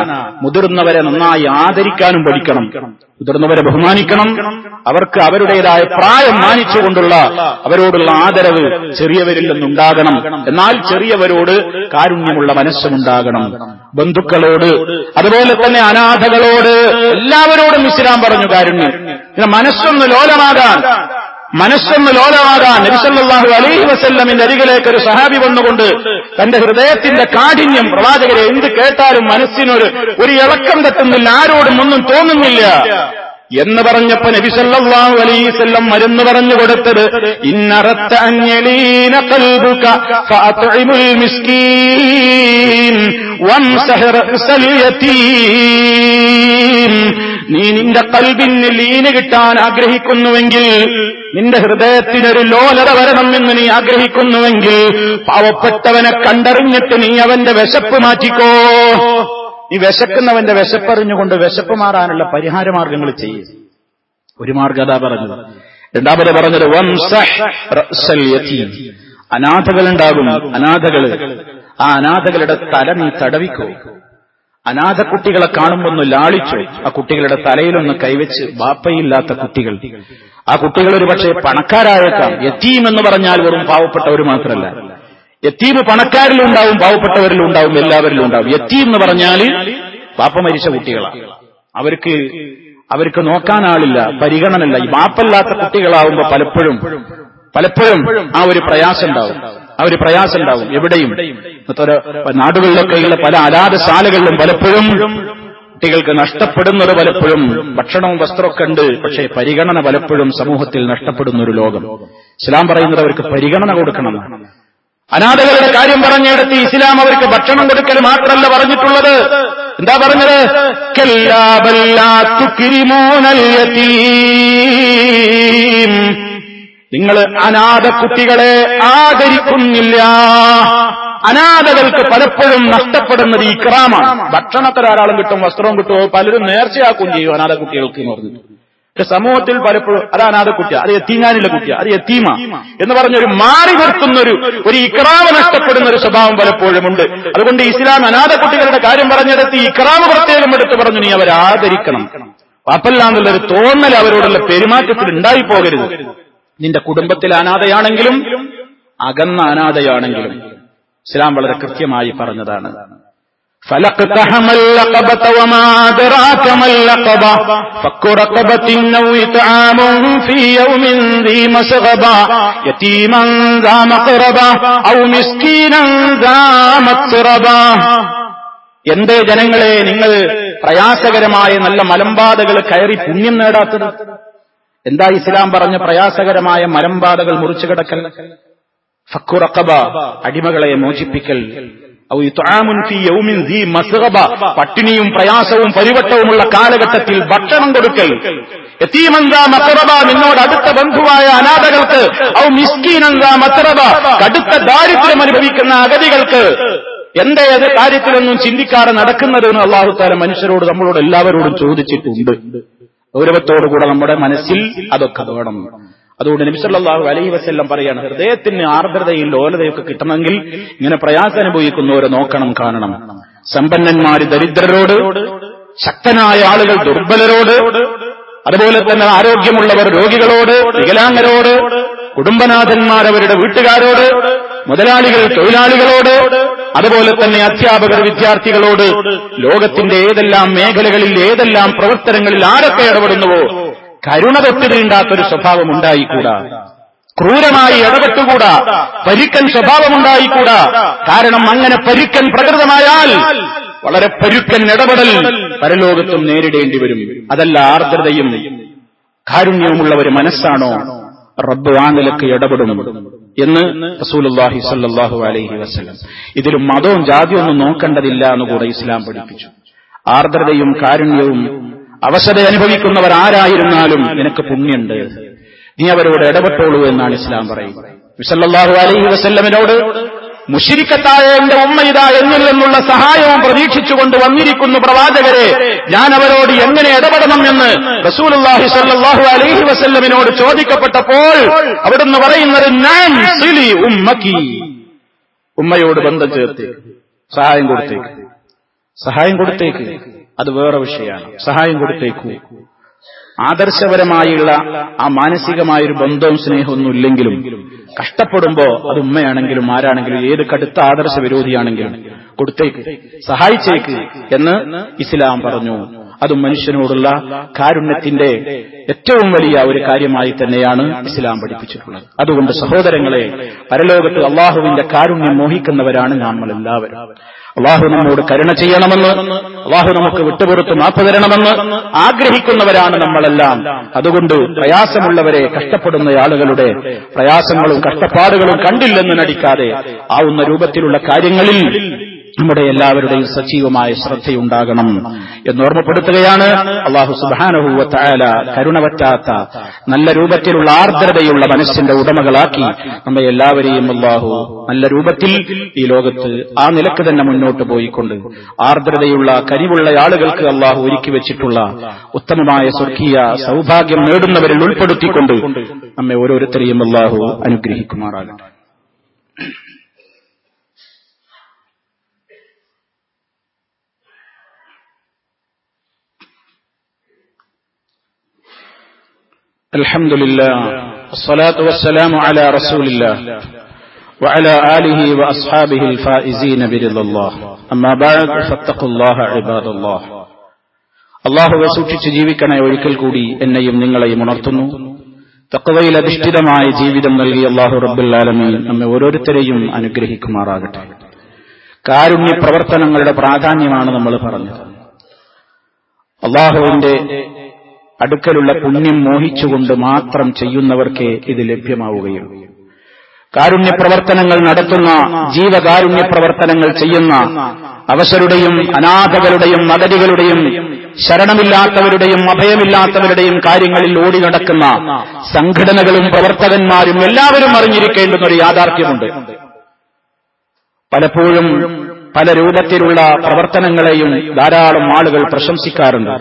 മുതിർന്നവരെ നന്നായി ആദരിക്കാനും പഠിക്കണം, മുതിർന്നവരെ ബഹുമാനിക്കണം. അവർക്ക് അവരുടേതായ പ്രായം മാനിച്ചുകൊണ്ടുള്ള അവരോടുള്ള ആദരവ് ചെറിയവരിൽ നിന്നുണ്ടാകണം. എന്നാൽ ചെറിയവരോട് കാരുണ്യമുള്ള മനസ്സുമുണ്ടാകണം. ബന്ധുക്കളോട് അതുപോലെ തന്നെ അനാഥകളോട് എല്ലാവരോടും ഇസ്ലാം പറഞ്ഞു കാരുണ്യം. മനസ്സൊന്ന് ലോലമാകാൻ മനസ്സൊന്ന് ലോലമാകാൻ നബി സല്ലല്ലാഹു അലൈഹി വസല്ലമിന്റെ അരികിലേക്ക് ഒരു സഹാബി വന്നുകൊണ്ട് തന്റെ ഹൃദയത്തിന്റെ കാഠിന്യം, പ്രവാചകരെ എന്ത് കേട്ടാലും മനസ്സിനൊരു ഇളക്കം തട്ടുന്നില്ല, ആരോടും ഒന്നും തോന്നുന്നില്ല എന്ന് പറഞ്ഞപ്പോ നബി സല്ലല്ലാഹു അലൈഹി വസല്ലം മരുന്ന് പറഞ്ഞു കൊടുത്തത് ഇന്നറത്ത അൻയലീന ഖൽബുക ഫഅത്ഇമുൽ മിസ്കീൻ വംസഹ് റഅസൽ യതീം. നീ നിന്റെ ഖൽബിന് ലീന കിട്ടാൻ ആഗ്രഹിക്കുന്നുവെങ്കിൽ, നിന്റെ ഹൃദയത്തിനൊരു ലോലത വരണമെന്ന് നീ ആഗ്രഹിക്കുന്നുവെങ്കിൽ, പാവപ്പെട്ടവനെ കണ്ടറിഞ്ഞിട്ട് നീ അവന്റെ വിശപ്പ് മാറ്റിക്കോ. നീ വിശക്കുന്നവന്റെ വിശപ്പറിഞ്ഞുകൊണ്ട് വിശപ്പ് മാറാനുള്ള പരിഹാരമാർഗങ്ങൾ ചെയ്യും. ഒരു മാർഗം അതാ പറഞ്ഞത്. രണ്ടാമത് പറഞ്ഞത് വംസഹ് റഅസൽ യതീം. അനാഥകളുണ്ടാകും, അനാഥകള്. ആ അനാഥകളുടെ തല നീ തടവിക്കോ. അനാഥ കുട്ടികളെ കാണുമ്പൊന്ന് ലാളിച്ചു. ആ കുട്ടികളുടെ തലയിലൊന്ന് കൈവച്ച്, ബാപ്പയില്ലാത്ത കുട്ടികൾ. ആ കുട്ടികൾ ഒരു പക്ഷേ പണക്കാരായേക്കാം. യതീം എന്ന് പറഞ്ഞാൽ വെറും പാവപ്പെട്ടവർ മാത്രമല്ല. യതീം പണക്കാരിലും ഉണ്ടാവും, പാവപ്പെട്ടവരിലും ഉണ്ടാവും, എല്ലാവരിലും ഉണ്ടാവും. യതീം എന്ന് പറഞ്ഞാൽ ബാപ്പ മരിച്ച കുട്ടികളാണ്. അവർക്ക് നോക്കാനാളില്ല, പരിഗണനല്ല. ഈ ബാപ്പല്ലാത്ത കുട്ടികളാവുമ്പോ പലപ്പോഴും ആ ഒരു പ്രയാസം ഉണ്ടാവും. എവിടെയും നാടുകളിലൊക്കെയുള്ള പല അനാഥശാലകളിലും പലപ്പോഴും കുട്ടികൾക്ക് നഷ്ടപ്പെടുന്നത് പലപ്പോഴും ഭക്ഷണവും വസ്ത്രമൊക്കെ ഉണ്ട്, പക്ഷേ പരിഗണന പലപ്പോഴും സമൂഹത്തിൽ നഷ്ടപ്പെടുന്ന ഒരു ലോകം. ഇസ്ലാം പറയുന്നത് അവർക്ക് പരിഗണന കൊടുക്കണം. അനാഥകളുടെ കാര്യം പറഞ്ഞെടുത്ത് ഇസ്ലാം അവർക്ക് ഭക്ഷണം കൊടുക്കൽ മാത്രമല്ല പറഞ്ഞിട്ടുള്ളത്. എന്താ പറഞ്ഞത്? കല്ലാ ബൽ ലാ തുക്രിമൂനൽ യതീം. നിങ്ങൾ അനാഥ കുട്ടികളെ ആദരിക്കുന്നില്ല. അനാഥകൾക്ക് പലപ്പോഴും നഷ്ടപ്പെടുന്നത് ഇക്റാമാണ്. ഭക്ഷണത്തിൽ ധാരാളം കിട്ടും, വസ്ത്രവും കിട്ടുമോ, പലരും നേർച്ചയാക്കുകയും ചെയ്യും അനാഥ കുട്ടികൾക്ക് എന്ന് പറഞ്ഞു. പക്ഷെ സമൂഹത്തിൽ പലപ്പോഴും അത് അനാഥ കുട്ടിയ, അത് എത്തീങ്ങാനില്ല കുട്ടിയ, അത് എത്തീമ എന്ന് പറഞ്ഞൊരു മാറി നിർത്തുന്ന ഒരു ഇക്റാമ് നഷ്ടപ്പെടുന്ന ഒരു സ്വഭാവം പലപ്പോഴും ഉണ്ട്. അതുകൊണ്ട് ഇസ്ലാം അനാഥ കുട്ടികളുടെ കാര്യം പറഞ്ഞെടുത്ത് ഇക്റാമ് പ്രത്യേകം എടുത്ത് പറഞ്ഞു, നീ അവരെ ആദരിക്കണം. പാപ്പല്ലാന്നുള്ളൊരു തോന്നൽ അവരോടുള്ള പെരുമാറ്റത്തിൽ ഉണ്ടായിപ്പോകരുത്. നിന്റെ കുടുംബത്തിലെ അനാഥയാണെങ്കിലും അകന്ന അനാഥയാണെങ്കിലും ഇസ്ലാം വളരെ കൃത്യമായി പറഞ്ഞതാണ്. ഫലഖ്തഹമൽ ലഖബത വമാ അദ്റാക മൽ ലഖബ ഫക്കു റഖബത്തിൻ ഔ ഇത്ആമുൻ ഫീ യൗമിൻ ദീ മസ്ഗബ യതീമൻ ദാ മഖറബ ഔ മിസ്കീനൻ ദാ മത്റബ. എന്തേ ജനങ്ങളെ, നിങ്ങൾ പ്രയാസകരമായ നല്ല മലമ്പാതകൾ കയറി പുണ്യം നേടാത്തത്? എന്താ ഇസ്ലാം പറഞ്ഞ പ്രയാസകരമായ മലമ്പാതകൾ മുറിച്ചു കിടക്കൽ? ഫക്കു റഖബ, അടിമകളെ മോചിപ്പിക്കൽ. ഔ ഇത്ആമുൻ ഫീ യൗമിൻ ദീ മസ്ഗബ, പട്ടിണിയും പ്രയാസവും പരിവട്ടവുമുള്ള കാലഘട്ടത്തിൽ ഭക്ഷണം കൊടുക്കൽ. യതീമൻ ദാ മത്റബ, നിന്നോട് അടുത്ത ബന്ധുവായ അനാഥകൾക്ക്. ഔ മിസ്കീനൻ ദാ മത്റബ, കടുത്ത ദാരിദ്ര്യം അനുഭവിക്കുന്ന അഗതികൾക്ക്. എന്തേ അത് കാര്യത്തിലൊന്നും ചിന്തിക്കാതെ നടക്കുന്നതെന്ന് അല്ലാഹു തആല മനുഷ്യരോട്, നമ്മളോട് എല്ലാവരോടും ചോദിച്ചിട്ടുണ്ട്. ഗൗരവത്തോടുകൂടെ നമ്മുടെ മനസ്സിൽ അതൊക്കെ വേണം. അതുകൊണ്ട് നബി സല്ലല്ലാഹു അലൈഹി വസല്ലം പറയാണ്, ഹൃദയത്തിന് ആർദ്രതയും ലോലതയൊക്കെ കിട്ടണമെങ്കിൽ ഇങ്ങനെ പ്രയാസം അനുഭവിക്കുന്നവരെ നോക്കണം, കാണണം. സമ്പന്നന്മാര് ദരിദ്രരോട്, ശക്തനായ ആളുകൾ ദുർബലരോട്, അതുപോലെ തന്നെ ആരോഗ്യമുള്ളവർ രോഗികളോട്, വികലാംഗരോട്, കുടുംബനാഥന്മാർ അവരുടെ വീട്ടുകാരോട്, മുതലാളികൾ തൊഴിലാളികളോട്, അതുപോലെ തന്നെ അധ്യാപകർ വിദ്യാർത്ഥികളോട്, ലോകത്തിന്റെ ഏതെല്ലാം മേഖലകളിൽ ഏതെല്ലാം പ്രവർത്തനങ്ങളിൽ ആരൊക്കെ ഇടപെടുന്നുവോ കരുണ തൊട്ട് തീണ്ടാത്തൊരു സ്വഭാവം ഉണ്ടായിക്കൂടാ. ക്രൂരമായി ഇടപെട്ടുകൂടാ. പരുക്കൻ സ്വഭാവമുണ്ടായിക്കൂടാ. കാരണം അങ്ങനെ പരുക്കൻ പ്രകൃതമായാൽ വളരെ പരുക്കൻ ഇടപെടൽ പരലോകത്തും നേരിടേണ്ടി വരും. അതല്ല ആർദ്രതയും കാരുണ്യവുമുള്ള ഒരു മനസ്സാണോ റബ്ബ് ആ നിലക്ക് ഇടപെടും എന്ന് റസൂലുള്ളാഹി സ്വല്ലല്ലാഹു അലൈഹി വസല്ലം. ഇതിലും മതവും ജാതിയും ഒന്നും നോക്കേണ്ടതില്ല എന്നുകൂടെ ഇസ്ലാം പഠിപ്പിച്ചു. ആർദ്രതയും കാരുണ്യവും അവശത അനുഭവിക്കുന്നവർ ആരായിരുന്നാലും നിനക്ക് പുണ്യുണ്ട്, നീ അവരോട് ഇടപെട്ടോളൂ എന്നാണ് ഇസ്ലാം പറയുന്നത്. സല്ലല്ലാഹു അലൈഹി വസല്ലമിനോട് മുശ്രിക്കത്തായ എന്റെ ഉമ്മ ഇതാ എന്നിൽ നിന്നുള്ള സഹായവും പ്രതീക്ഷിച്ചുകൊണ്ട് വന്നിരിക്കുന്നു പ്രവാചകരെ, ഞാൻ അവരോട് എങ്ങനെ ഇടപെടണം എന്ന് റസൂലുള്ളാഹി സ്വല്ലല്ലാഹു അലൈഹി വസല്ലമിനോട് ചോദിക്കപ്പെട്ടപ്പോൾ അവിടുന്ന് പറയുന്നത്, ഞാൻ സിലി ഉമ്മക്കി, ഉമ്മയോട് ബന്ധം ചേർത്തേക്ക്, സഹായം കൊടുത്തേക്ക്. അത് വേറെ വിഷയമാണ്. സഹായം കൊടുത്തേക്കൂ. ആദർശപരമായുള്ള ആ മാനസികമായൊരു ബന്ധവും സ്നേഹമൊന്നും ഇല്ലെങ്കിലും കഷ്ടപ്പെടുമ്പോ അത് ഉമ്മയാണെങ്കിലും ആരാണെങ്കിലും ഏത് കടുത്ത ആദർശ വിരോധിയാണെങ്കിലും കൊടുത്തേക്ക്, സഹായിച്ചേക്ക് എന്ന് ഇസ്ലാം പറഞ്ഞു. അതും മനുഷ്യനോടുള്ള കാരുണ്യത്തിന്റെ ഏറ്റവും വലിയ ഒരു കാര്യമായി തന്നെയാണ് ഇസ്ലാം പഠിപ്പിച്ചിട്ടുള്ളത്. അതുകൊണ്ട് സഹോദരങ്ങളെ, പരലോകത്ത് അള്ളാഹുവിന്റെ കാരുണ്യം മോഹിക്കുന്നവരാണ് നമ്മളെല്ലാവരും. അള്ളാഹു നമ്മോട് കരുണ ചെയ്യണമെന്ന്, അള്ളാഹു നമുക്ക് വിട്ടുപുറത്ത് മാപ്പ് തരണമെന്ന് ആഗ്രഹിക്കുന്നവരാണ് നമ്മളെല്ലാം. അതുകൊണ്ട് പ്രയാസമുള്ളവരെ, കഷ്ടപ്പെടുന്ന ആളുകളുടെ പ്രയാസങ്ങളും കഷ്ടപ്പാടുകളും കണ്ടില്ലെന്ന് നടിക്കാതെ ആവുന്ന രൂപത്തിലുള്ള കാര്യങ്ങളിൽ നമ്മുടെ എല്ലാവരുടെയും സജീവമായ ശ്രദ്ധയുണ്ടാകണം എന്നോർമ്മപ്പെടുത്തുകയാണ്. അല്ലാഹു സുബ്ഹാനഹു വ തആല കരുണ പറ്റാത്ത നല്ല രൂപത്തിലുള്ള ആർദ്രതയുള്ള മനസ്സിന്റെ ഉടമകളാക്കി നമ്മെ എല്ലാവരെയും അല്ലാഹു നല്ല രൂപത്തിൽ ഈ ലോകത്ത് ആ നിലക്ക് തന്നെ മുന്നോട്ട് പോയിക്കൊണ്ട് ആർദ്രതയുള്ള കരിവുള്ള ആളുകൾക്ക് അല്ലാഹു ഒരുക്കി വെച്ചിട്ടുള്ള ഉത്തമമായ സ്വർഗീയ സൗഭാഗ്യം നേടുന്നവരിൽ ഉൾപ്പെടുത്തിക്കൊണ്ട് നമ്മെ ഓരോരുത്തരെയും അല്ലാഹു അനുഗ്രഹിക്കുമാറാകട്ടെ. الحمد لله والصلاة والسلام على رسول الله وعلى آله وأصحابه الفائزين برضا الله أما بعد فاتقوا الله عباد الله. അല്ലാഹുവെ സൂക്ഷിച്ച് ജീവിക്കണേ. ഒരിക്കൽ കൂടി എന്നെയും നിങ്ങളെയും ഉണർത്തുന്നു. തഖ്വയിൽ അധിഷ്ഠിതമായ ജീവിതം നൽകി അല്ലാഹു റബ്ബുൽ ആലമീൻ നമ്മെ ഓരോരുത്തരെയും അനുഗ്രഹിക്കുമാറാകട്ടെ. കാരുണ്യ പ്രവർത്തനങ്ങളുടെ പ്രാധാന്യമാണ് നമ്മൾ പറഞ്ഞത്. അല്ലാഹുവിന്റെ അടുക്കലുള്ള പുണ്യം മോഹിച്ചുകൊണ്ട് മാത്രം ചെയ്യുന്നവർക്കേ ഇത് ലഭ്യമാവുകയുള്ളൂ. കാരുണ്യ പ്രവർത്തനങ്ങൾ നടത്തുന്ന, ജീവകാരുണ്യ പ്രവർത്തനങ്ങൾ ചെയ്യുന്ന അവശരുടെയും അനാഥകളുടെയും മദരികളുടെയും ശരണമില്ലാത്തവരുടെയും അഭയമില്ലാത്തവരുടെയും കാര്യങ്ങളിൽ ഓടി നടക്കുന്ന സംഘടനകളും പ്രവർത്തകന്മാരും എല്ലാവരും അറിഞ്ഞിരിക്കേണ്ടുന്ന ഒരു യാഥാർത്ഥ്യമുണ്ട്. പലപ്പോഴും പല രൂപത്തിലുള്ള പ്രവർത്തനങ്ങളെയും ധാരാളം ആളുകൾ പ്രശംസിക്കാറുണ്ട്.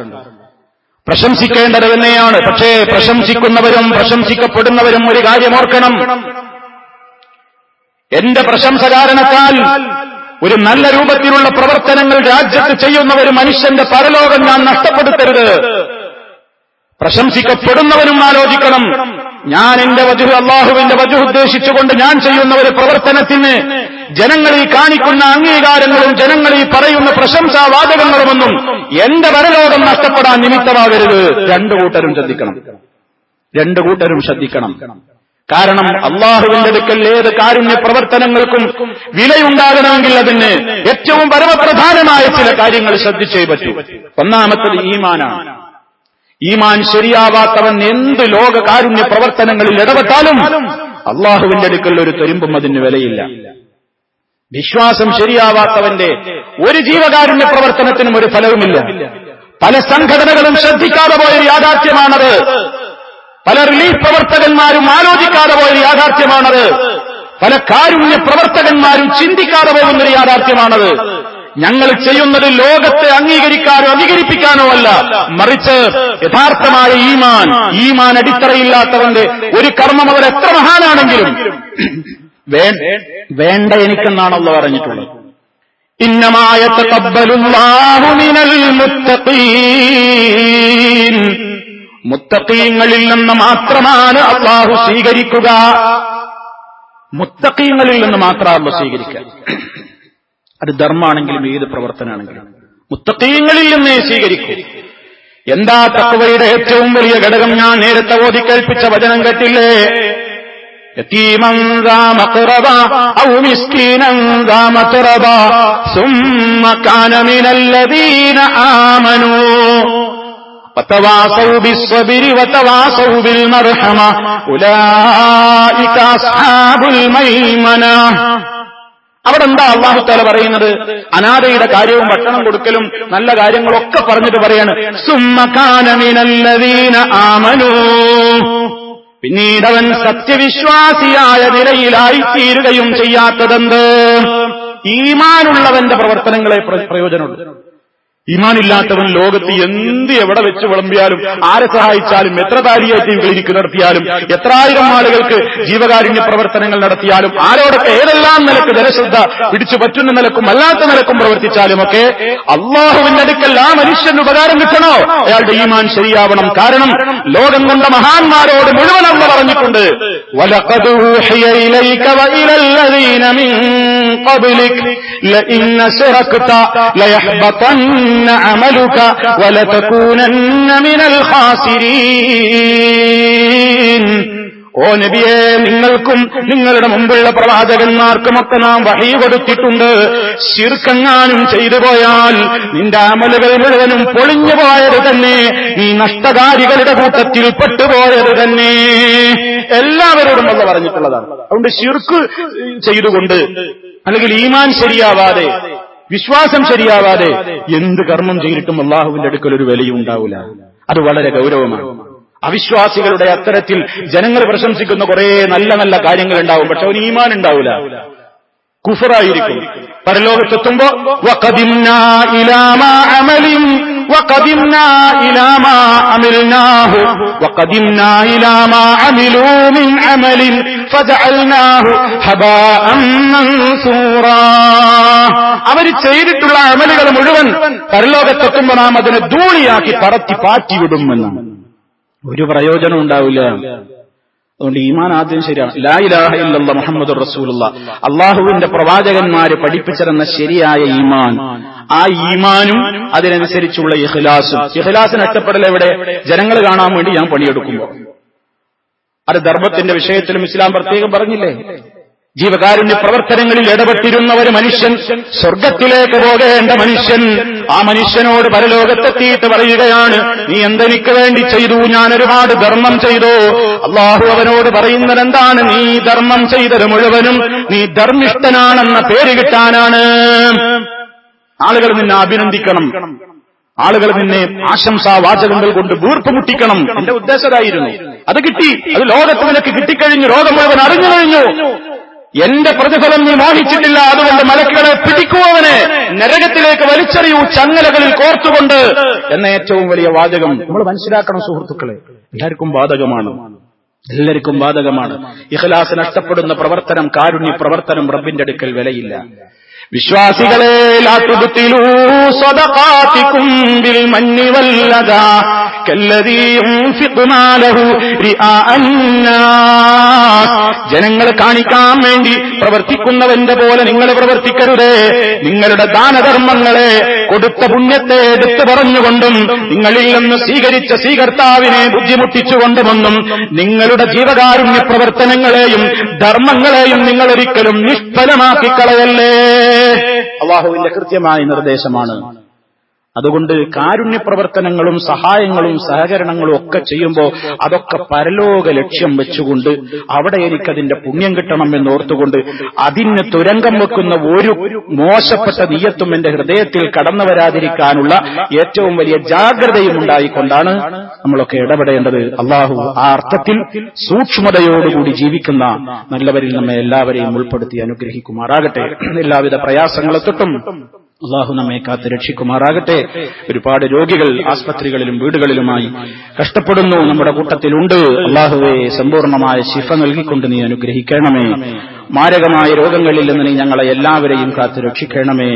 പ്രശംസിക്കേണ്ടത് തന്നെയാണ്. പക്ഷേ പ്രശംസിക്കുന്നവരും പ്രശംസിക്കപ്പെടുന്നവരും ഒരു കാര്യം ഓർക്കണം. എന്റെ പ്രശംസ കാരണത്താൽ ഒരു നല്ല രൂപത്തിലുള്ള പ്രവർത്തനങ്ങൾ രാജ്യത്ത് ചെയ്യുന്ന ഒരു മനുഷ്യന്റെ പരലോകം ഞാൻ നഷ്ടപ്പെടുത്തരുത്. പ്രശംസിക്കപ്പെടുന്നവനും ആലോചിക്കണം, ഞാൻ എന്റെ വജുഹ്, അള്ളാഹുവിന്റെ വജുഹ് ഉദ്ദേശിച്ചുകൊണ്ട് ഞാൻ ചെയ്യുന്ന ഒരു പ്രവർത്തനത്തിന് ജനങ്ങളീ കാണിക്കുന്ന അംഗീകാരങ്ങളും ജനങ്ങളീ പറയുന്ന പ്രശംസാവാചകങ്ങളുമൊന്നും എന്റെ പരലോകം നഷ്ടപ്പെടാൻ നിമിത്തമാകരുത്. രണ്ടുകൂട്ടരും ശ്രദ്ധിക്കണം. കാരണം അള്ളാഹുവിന്റെ അടുക്കൽ ഏത് കാരുണ്യ പ്രവർത്തനങ്ങൾക്കും വിലയുണ്ടാകണമെങ്കിൽ അതിന് ഏറ്റവും പരമപ്രധാനമായ ചില കാര്യങ്ങൾ ശ്രദ്ധിച്ചേ പറ്റൂ. ഒന്നാമത്തത് ഈമാനാണ്. ഈമാൻ ശരിയാവാത്തവൻ എന്ത് ലോക കാരുണ്യ പ്രവർത്തനങ്ങളിൽ ഇടപെട്ടാലും അള്ളാഹുവിന്റെ അടുക്കൽ ഒരു തുരുമ്പും അതിന് വിലയില്ല. വിശ്വാസം ശരിയാവാത്തവന്റെ ഒരു ജീവകാരുണ്യ പ്രവർത്തനത്തിനും ഒരു ഫലവുമില്ല. പല സംഘടനകളും ശ്രദ്ധിക്കാതെ പോയൊരു യാഥാർത്ഥ്യമാണത്. പല റിലീഫ് പ്രവർത്തകന്മാരും ആലോചിക്കാതെ പോയൊരു യാഥാർത്ഥ്യമാണത്. പല കാരുണ്യ പ്രവർത്തകന്മാരും ചിന്തിക്കാതെ പോകുന്നൊരു യാഥാർത്ഥ്യമാണത്. ഞങ്ങൾ ചെയ്യുന്നത് ലോകത്തെ അംഗീകരിക്കാനോ അംഗീകരിപ്പിക്കാനോ അല്ല, മറിച്ച് യഥാർത്ഥമായ ഈമാൻ അടിത്തറയില്ലാത്തവന്റെ ഒരു കർമ്മം അവർ എത്ര മഹാനാണെങ്കിലും വേണ്ട എനിക്കെന്നാണ് അല്ലാഹു പറഞ്ഞിട്ടുള്ളത്. ഇന്നമാ യതഖബ്ബലുല്ലാഹു മിനൽ മുത്തഖീൻ, മുത്തഖീങ്ങളിൽ നിന്ന് മാത്രമാണ് അല്ലാഹു സ്വീകരിക്കുക. മുത്തഖീങ്ങളിൽ നിന്ന് മാത്രമാണ് സ്വീകരിക്കുക. അത് ധർമ്മാണെങ്കിലും ഏത് പ്രവർത്തനമാണെങ്കിലും മുത്തഖീങ്ങളിൽ നിന്നേ സ്വീകരിക്കൂ. എന്താ തഖ്വയുടെ ഏറ്റവും വലിയ ഘടകം? ഞാൻ നേരത്തെ ഓതി കേൾപ്പിച്ച വചനം കേട്ടില്ലേ? യതീമൻ ദാ മഖറബ ഔ മിസ്കീനൻ ദാ മതറബ സുമ്മ കാന മിനല്ലദീന ആമനൂ വതവാസൗ ബിസ്സബ്രി വതവാസൗ ബിൽ മർഹമ ഉലൈക അസ്ഹാബുൽ മൈമന. അവിടെ എന്താ അല്ലാഹു തആല പറയുന്നത്? അനാഥയുടെ കാര്യവും ഭക്ഷണം കൊടുക്കലും നല്ല കാര്യങ്ങളൊക്കെ പറഞ്ഞിട്ട് പറയാണ്, സുമ്മ കാന മിനല്ലദീന ആമനൂ, പിന്നീട് അവൻ സത്യവിശ്വാസിയായ നിലയിലായി തീരുകയും ചെയ്യാത്തതെന്ത്? ഈമാനുള്ളവന്റെ പ്രവർത്തനങ്ങളെ പ്രയോജനമുണ്ട്. ഈമാനില്ലാത്തവൻ ലോകത്ത് എന്ത് എവിടെ വെച്ച് വിളമ്പിയാലും ആരെ സഹായിച്ചാലും എത്ര പാലിയേറ്റീവ് ക്ലിനിക്ക് നടത്തിയാലും എത്രായിരം ആളുകൾക്ക് ജീവകാരുണ്യ പ്രവർത്തനങ്ങൾ നടത്തിയാലും ആരോടൊക്കെ ഏതെല്ലാം നിലക്ക് ജനശ്രദ്ധ പിടിച്ചു പറ്റുന്ന നിലക്കും അല്ലാത്ത നിലക്കും പ്രവർത്തിച്ചാലും ഒക്കെ അള്ളാഹുവിന്റെ അടുക്കൽ ആ മനുഷ്യന് ഉപകാരം കിട്ടണോ? അയാളുടെ ഈമാൻ ശരിയാവണം. കാരണം ലോകം കൊണ്ട മഹാന്മാരോട് മുഴുവൻ അല്ലാഹു പറഞ്ഞിട്ടുണ്ട്, വലഖദ് ഊഹിയ ഇലൈക വഇലല്ലദീന മിൻ قبلك لئن أشركت ليحبطن عملك ولتكونن من الخاسرين. ഓ നബിയേ, നിങ്ങൾക്കും നിങ്ങളുടെ മുമ്പുള്ള പ്രവാചകന്മാർക്കുമൊക്കെ നാം വഹീ കൊടുത്തിട്ടുണ്ട്. ശിർക്കെങ്ങാനും ചെയ്തു പോയാൽ നിന്റെ അമലുകൾ മുഴുവനും പൊളിഞ്ഞു പോയത് തന്നെ, നീ നഷ്ടകാരികളുടെ കൂട്ടത്തിൽ പെട്ടുപോയത് തന്നെ. എല്ലാവരോടും അല്ലാഹു പറഞ്ഞിട്ടുള്ളതാണ്. അതുകൊണ്ട് ശിർക്ക് ചെയ്തുകൊണ്ട് അല്ലെങ്കിൽ ഈമാൻ ശരിയാവാതെ, വിശ്വാസം ശരിയാവാതെ എന്ത് കർമ്മം ചെയ്തിട്ടും അല്ലാഹുവിന്റെ അടുക്കൽ ഒരു വിലയും ഉണ്ടാവില്ല. അത് വളരെ ഗൗരവമാണ്. അവിശ്വാസികളുടെ അത്തരത്തിൽ ജനങ്ങൾ പ്രശംസിക്കുന്ന കുറെ നല്ല നല്ല കാര്യങ്ങൾ ഉണ്ടാവും, പക്ഷെ അവന് ഈമാൻ ഉണ്ടാവില്ല, കുഫറായിരിക്കും. പരലോകത്തെത്തുമ്പോ വഖദിംനാ ഇലാ മാ അമലിൻ വഖദിംനാ ഇലാ മാ അമിൽനാഹു വഖദിംനാ ഇലാ മാ അമിലൂ മിൻ അമലിൻ ഫജഅൽനാഹു ഹബാഅൻ മൻസൂറാ. അവർ ചെയ്തിട്ടുള്ള അമലുകൾ മുഴുവൻ പരലോകത്തെത്തുമ്പോ നാം അതിനെ ധൂളിയാക്കി പറത്തി പാറ്റിവിടുമെന്നാണ്. ഒരു പ്രയോജനം ഉണ്ടാവില്ല. അതുകൊണ്ട് ഈമാൻ ആദ്യം ശരിയാണ്. ലാ ഇലാഹ ഇല്ലല്ലാഹ് മുഹമ്മദുർ റസൂലുള്ളാഹ്, അള്ളാഹുവിന്റെ പ്രവാചകന്മാര് പഠിപ്പിച്ചിരുന്ന ശരിയായ ഈമാൻ. ആ ഈമാനും അതിനനുസരിച്ചുള്ള ഇഖ്ലാസും. ഇഖ്ലാസ് നഷ്ടപ്പെടൽ എവിടെ? ജനങ്ങൾ കാണാൻ വേണ്ടി ഞാൻ പണിയെടുക്കുമ്പോൾ. അത് ധർമ്മത്തിന്റെ വിഷയത്തിലും ഇസ്ലാം പ്രത്യേകം പറഞ്ഞില്ലേ? ജീവകാരുണ്യ പ്രവർത്തനങ്ങളിൽ ഇടപെട്ടിരുന്ന ഒരു മനുഷ്യൻ, സ്വർഗത്തിലേക്ക് പോകേണ്ട മനുഷ്യൻ, ആ മനുഷ്യനോട് പരലോകത്തെത്തിയിട്ട് പറയുകയാണ്, നീ എന്തെനിക്ക് വേണ്ടി ചെയ്തു? ഞാൻ ഒരുപാട് ധർമ്മം ചെയ്തു. അള്ളാഹു അവനോട് പറയുന്നത് എന്താണ്? നീ ധർമ്മം ചെയ്തത് മുഴുവനും നീ ധർമ്മിഷ്ഠനാണെന്ന പേര് കിട്ടാനാണ്. ആളുകൾ നിന്നെ അഭിനന്ദിക്കണം, ആളുകൾ നിന്നെ ആശംസാവാചകങ്ങൾ കൊണ്ട് വീർപ്പ് മുട്ടിക്കണം. എന്റെ ഉദ്ദേശമായിരുന്നു, അത് കിട്ടി. അത് ലോകത്ത് നിനക്ക് കിട്ടിക്കഴിഞ്ഞു, ലോകം മുഴുവൻ അറിഞ്ഞു കഴിഞ്ഞു. എന്റെ പ്രതിഫലം നീ മോഹിച്ചിട്ടില്ല, അതുകൊണ്ട് മലക്കുകളെ പിടിക്കുവവനെ നരകത്തിലേക്ക് വലിച്ചെറിയൂ, ചങ്ങലകളിൽ കോർത്തുകൊണ്ട് എന്ന ഏറ്റവും വലിയ വാചകം നമ്മൾ മനസ്സിലാക്കണം സുഹൃത്തുക്കളെ. എല്ലാവർക്കും ബാധകമാണ്, എല്ലാവർക്കും ബാധകമാണ്. ഇഖ്ലാസ് നഷ്ടപ്പെടുന്ന പ്രവർത്തനം, കാരുണ്യ പ്രവർത്തനം റബ്ബിന്റെ അടുക്കൽ വിലയില്ല. വിശ്വാസികളെ, ലാ തുബ്തിലൂ സദഖാതികും ബിൽ മന്നി വല്ലദാ കല്ലദീ യുൻഫിഖു മാലഹു റിആഅന്നാസ്. ജനങ്ങൾ കാണിക്കാൻ വേണ്ടി പ്രവർത്തിക്കുന്നവന്റെ പോലെ നിങ്ങൾ പ്രവർത്തിക്കരുതേ. നിങ്ങളുടെ ദാനധർമ്മങ്ങളെ, കൊടുത്ത പുണ്യത്തെ എടുത്തു പറഞ്ഞുകൊണ്ടും നിങ്ങളിൽ നിന്ന് സ്വീകരിച്ച സ്വീകർത്താവിനെ ബുദ്ധിമുട്ടിച്ചുകൊണ്ടുമൊന്നും നിങ്ങളുടെ ജീവകാരുണ്യ പ്രവർത്തനങ്ങളെയും ധർമ്മങ്ങളെയും നിങ്ങൾ ഒരിക്കലും നിഷ്ഫലമാക്കി കളയല്ലേ. അല്ലാഹുവിന്റെ കൃത്യമായ നിർദ്ദേശമാണ്. അതുകൊണ്ട് കാരുണ്യ പ്രവർത്തനങ്ങളും സഹായങ്ങളും സഹകരണങ്ങളും ഒക്കെ ചെയ്യുമ്പോൾ അതൊക്കെ പരലോക ലക്ഷ്യം വെച്ചുകൊണ്ട് അവിടെ എനിക്കതിന്റെ പുണ്യം കിട്ടണം എന്നോർത്തുകൊണ്ട് അതിന് തുരങ്കം വെക്കുന്ന ഒരു മോശപ്പെട്ട നിയ്യത്തും എന്റെ ഹൃദയത്തിൽ കടന്നു വരാതിരിക്കാനുള്ള ഏറ്റവും വലിയ ജാഗ്രതയും ഉണ്ടായിക്കൊണ്ടാണ് നമ്മളൊക്കെ ഇടപെടേണ്ടത്. അള്ളാഹു ആ അർത്ഥത്തിൽ സൂക്ഷ്മതയോടുകൂടി ജീവിക്കുന്ന നല്ലവരിൽ നമ്മെ എല്ലാവരെയും ഉൾപ്പെടുത്തി അനുഗ്രഹിക്കുമാറാകട്ടെ. എല്ലാവിധ പ്രയാസങ്ങളെ തൊട്ടും അള്ളാഹു നമ്മെ കാത്ത് രക്ഷിക്കുമാറാകട്ടെ. ഒരുപാട് രോഗികൾ ആസ്പത്രികളിലും വീടുകളിലുമായി കഷ്ടപ്പെടുന്നു, നമ്മുടെ കൂട്ടത്തിലുണ്ട്. അള്ളാഹുവെ, സമ്പൂർണമായ ശിഫ നൽകിക്കൊണ്ട് നീ അനുഗ്രഹിക്കണമേ. മാരകമായ രോഗങ്ങളിൽ നിന്ന് നീ ഞങ്ങളെ എല്ലാവരെയും കാത്ത് രക്ഷിക്കണമേ.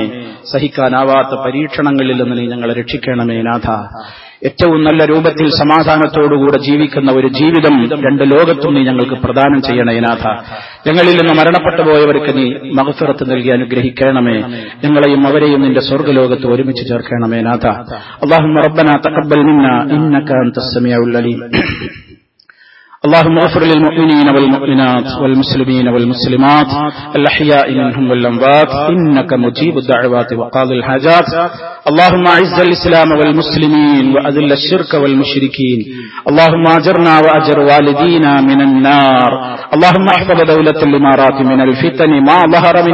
സഹിക്കാനാവാത്ത പരീക്ഷണങ്ങളിൽ നിന്ന് നീ ഞങ്ങളെ രക്ഷിക്കണമേ നാഥ. ഏറ്റവും നല്ല രൂപത്തിൽ സമാധാനത്തോടുകൂടെ ജീവിക്കുന്ന ഒരു ജീവിതം രണ്ട് ലോകത്തും നീ ഞങ്ങൾക്ക് പ്രദാനം ചെയ്യണേ നാഥ. ഞങ്ങളിൽ നിന്ന് മരണപ്പെട്ടു പോയവർക്ക് നീ മഗ്ഫിറത്ത് നൽകി അനുഗ്രഹിക്കണമേ. ഞങ്ങളെയും അവരെയും നിന്റെ സ്വർഗ്ഗലോകത്ത് ഒരുമിച്ച് ചേർക്കണമേ നാഥ. അല്ലാഹുമ്മ റബ്ബനാ തഖബ്ബൽ മിന്നാ ഇന്നക അൻതസ് സമീഉൽ അലീം. اللهم اغفر للمؤمنين والمؤمنات والمسلمين والمسلمات الأحياء منهم والأموات إنك مجيب الدعوات وقاضي الحاجات. اللهم أعز الإسلام والمسلمين وأذل الشرك والمشركين. اللهم أجرنا وأجر والدينا من النار. اللهم احفظ دولة الإمارات من الفتن ما ظهر من